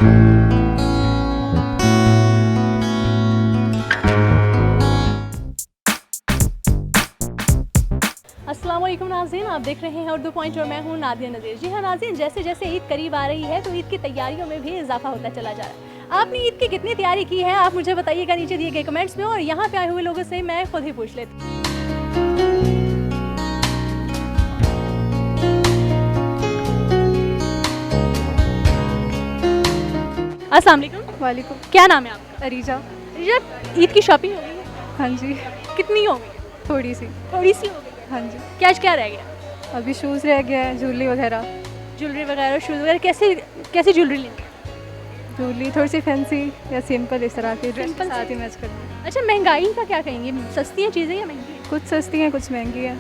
अस्सलाम वालेकुम नाज़रीन, आप देख रहे हैं उर्दू पॉइंट और मैं हूं नादिया नज़ीर। जी हाँ नाज़रीन, जैसे जैसे ईद करीब आ रही है तो ईद की तैयारियों में भी इजाफा होता चला जा रहा है। आपने ईद की कितनी तैयारी की है आप मुझे बताइएगा नीचे दिए गए कमेंट्स में, और यहाँ पे आए हुए लोगों से मैं खुद ही पूछ लेती हूँ। अस्सलाम वालेकुम। वालेकुम। क्या नाम है आपका? अरीजा। रिजा, ईद की शॉपिंग हो गई है? हाँ जी, कितनी हो गई? थोड़ी सी। थोड़ी सी हो गई है। हाँ जी, क्या क्या रह गया? अभी शूज़ रह गया है, ज्वेलरी वगैरह। ज्वेलरी वगैरह, शूज़ वगैरह, कैसे कैसी ज्वेलरी लेंगे? ज्वेलरी थोड़ी सी फैंसी या सिंपल, इस तरह की ड्रेस के सिंपल साथ सी। ही मैच करनी। अच्छा, महंगाई का क्या कहेंगे? सस्ती हैं चीज़ें या महंगी हैं? कुछ सस्ती हैं, कुछ महंगी है,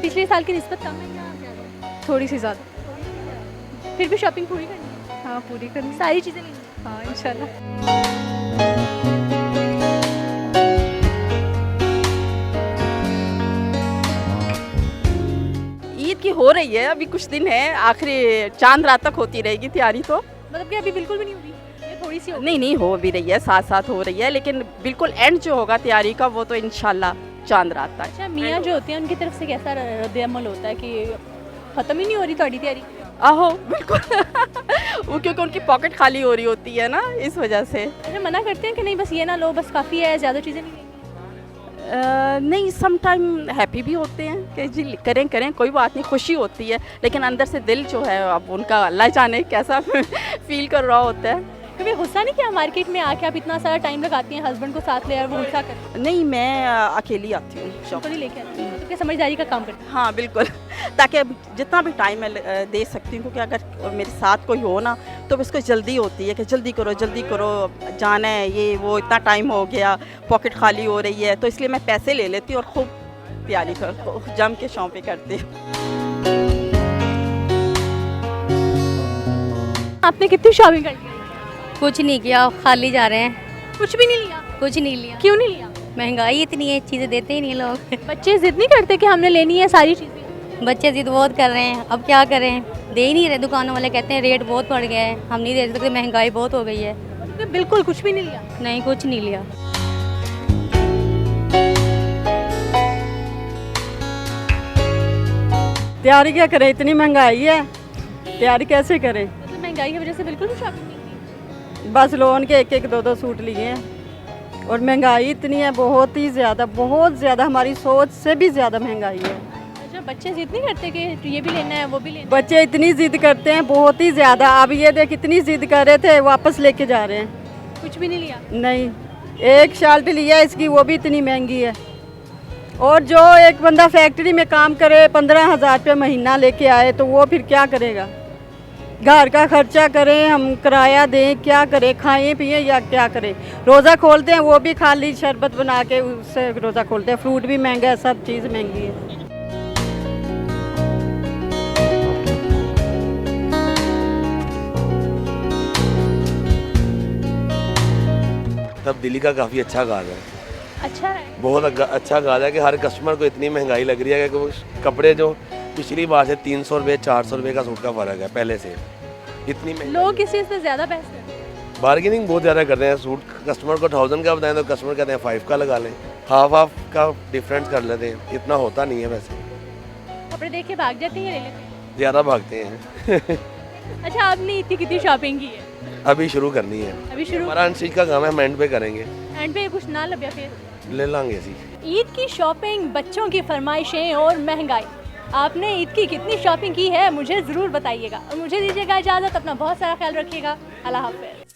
पिछले साल की निस्बत कम है या ज़्यादा? थोड़ी सी ज़्यादा। फिर भी शॉपिंग पूरी करनी है, हाँ, पूरी करनी। सारी चीज़ें लेनी है। हाँ, इंशाल्लाह। ईद की हो रही है, अभी कुछ दिन है, आखिरी चांद रात तक होती रहेगी तैयारी। तो मतलब कि अभी बिल्कुल भी नहीं हुई, ये थोड़ी सी हो गई? नहीं हो भी रही है, साथ साथ हो रही है, लेकिन बिल्कुल एंड जो होगा तैयारी का वो तो इंशाल्लाह चांद रात तक। अच्छा, मियाँ जो होते हैं उनकी तरफ से कैसा रद्द-ए-अमल होता है कि ख़त्म ही नहीं हो रही तुम्हारी तैयारी? आहो बिल्कुल वो क्योंकि उनकी पॉकेट खाली हो रही होती है ना, इस वजह से। अच्छा, मना करते हैं कि नहीं बस ये ना लो, बस काफ़ी है, ज़्यादा चीज़ें नहीं लेंगे? नहीं, सम टाइम हैप्पी भी होते हैं कि जी करें कोई बात नहीं, खुशी होती है, लेकिन अंदर से दिल जो है अब उनका अल्लाह जाने कैसा फील कर रहा होता है। कभी गुस्सा नहीं किया मार्केट में आके? आप इतना सारा टाइम लगाती हैं हस्बैंड को साथ ले और वो गुस्सा कर नहीं, मैं अकेली आती हूँ शॉप। ही लेके आती हैं, तो क्या समझदारी का काम करती हाँ बिल्कुल ताकि जितना भी टाइम मैं दे सकती हूँ, क्योंकि अगर मेरे साथ कोई हो ना तो उसको जल्दी होती है कि जल्दी करो जाना है, ये वो इतना टाइम हो गया, पॉकेट खाली हो रही है, तो इसलिए मैं पैसे ले लेती हूँ और खूब तैयारी कर जम के शॉपिंग करती हूँ। आपने कितनी शॉपिंग कर ली? कुछ नहीं किया, खाली जा रहे हैं। कुछ भी नहीं लिया? कुछ नहीं लिया। क्यों नहीं लिया? महंगाई इतनी है, चीज़ें देते ही नहीं लोग। बच्चे जिद नहीं करते कि हमने लेनी है सारी चीज़ें? बच्चे जिद बहुत कर रहे हैं, अब क्या करें, दे ही नहीं रहे। दुकानों वाले कहते हैं रेट बहुत बढ़ गया है, हम नहीं दे सकते, महंगाई बहुत हो गई है। तो बिल्कुल कुछ भी नहीं लिया? नहीं, कुछ नहीं लिया। तैयारी क्या करें, इतनी महंगाई है, तैयारी कैसे करें। मतलब महंगाई की वजह से बिल्कुल भी शॉपिंग नहीं की? बस लोन के एक दो सूट लिए हैं, और महंगाई इतनी है, बहुत ज़्यादा, हमारी सोच से भी ज़्यादा महंगाई है। अच्छा, बच्चे जिद नहीं करते कि ये भी लेना है वो भी लेना है? बच्चे इतनी ज़िद करते हैं, बहुत ही ज़्यादा। अब ये देख, इतनी ज़िद कर रहे थे, वापस लेके जा रहे हैं। कुछ भी नहीं लिया? नहीं, एक शर्ट लिया इसकी, वो भी इतनी महंगी है। और जो एक बंदा फैक्ट्री में काम करे, 15,000 रुपये महीना लेके आए, तो वो फिर क्या करेगा? घर का खर्चा करें, हम किराया दें, क्या करें, खाएं पिएं या क्या करें? रोज़ा खोलते हैं, वो भी खाली शरबत बना के उससे रोज़ा खोलते हैं। फ्रूट भी महंगा है, सब चीज़ महंगी है। तब्दीली का काफ़ी अच्छा गाज है, अच्छा है। बहुत अच्छा गाज है कि हर कस्टमर को इतनी महंगाई लग रही है कि कपड़े जो पिछली बार से 300 रुपये 400 रुपये का सूट का फ़र्क है पहले से। इतनी लोग किस चीज़ पे ज़्यादा बहस करते हैं? बार्गेनिंग बहुत ज़्यादा करते हैं। सूट कस्टमर को 1000 का बताएं तो कस्टमर कहते हैं 5 का लगा लें, हाफ का डिफरेंस कर लेते हैं। इतना होता नहीं है, वैसे कपड़े देख के भाग जाते हैं या ले लेते हैं? ज़्यादा भागते हैं। अच्छा, आपने इतनी कितनी शॉपिंग की है? अभी शुरू करनी है, अभी शुरू? हमारा अनस्टिच का काम है, हम एंड पे करेंगे, एंड पे कुछ ना लगे फिर ले लांगे इसी। ईद की शॉपिंग, बच्चों की फरमाइशें और महंगाई, आपने ईद की कितनी शॉपिंग की है मुझे ज़रूर बताइएगा। और मुझे दीजिएगा इजाज़त, अपना बहुत सारा ख्याल रखिएगा। अल्लाह हाफ़िज़।